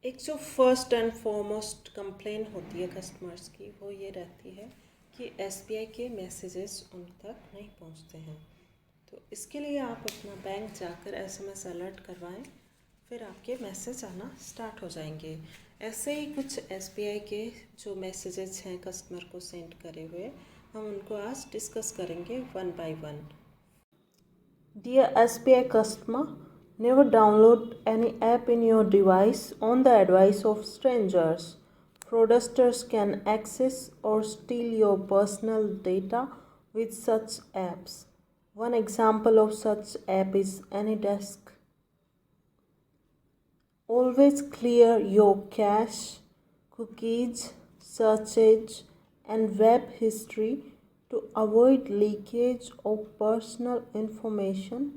एक जो first and foremost complain होती है कस्टमर्स की वो ये रहती है कि एसबीआई के मैसेजेस उन तक नहीं पहुंचते हैं। तो इसके लिए आप अपना बैंक जाकर एसएमएस अलर्ट करवाएं, फिर आपके मैसेज आना स्टार्ट हो जाएंगे। ऐसे ही कुछ एसबीआई के जो मैसेजेस हैं कस्टमर को सेंड करे हुए, हम उनको आज डिस्कस करेंगे one by one. Dear SBI customer, never download any app in your device on the advice of strangers. Fraudsters can access or steal your personal data with such apps. One example of such app is AnyDesk. Always clear your cache, cookies, searches, and web history to avoid leakage of personal information.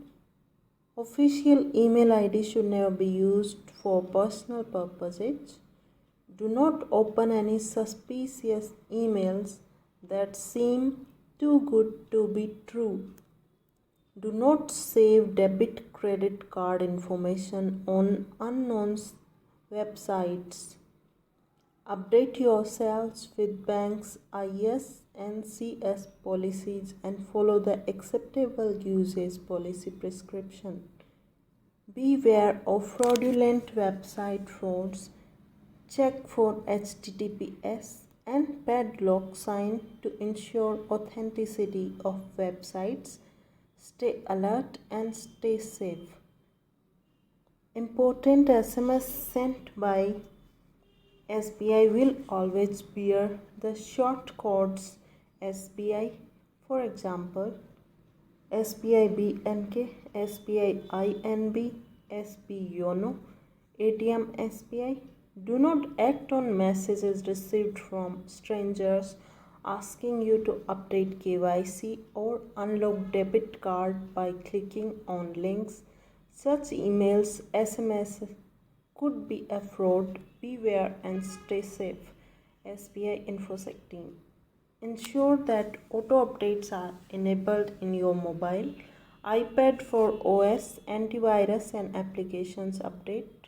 Official email ID should never be used for personal purposes. Do not open any suspicious emails that seem too good to be true. Do not save debit credit card information on unknown websites. Update yourselves with banks' ISNCS policies and follow the acceptable usage policy prescription. Beware of fraudulent website frauds. Check for HTTPS and padlock sign to ensure authenticity of websites. Stay alert and stay safe. Important SMS sent by SBI will always bear the short codes SBI. For example, SBI BNK, SBI INB, SB YONO, ATM SBI. Do not act on messages received from strangers asking you to update KYC or unlock debit card by clicking on links. Such emails, SMS could be a fraud. Beware and stay safe. SBI InfoSec team. Ensure that auto updates are enabled in your mobile, iPad for OS, antivirus and applications update.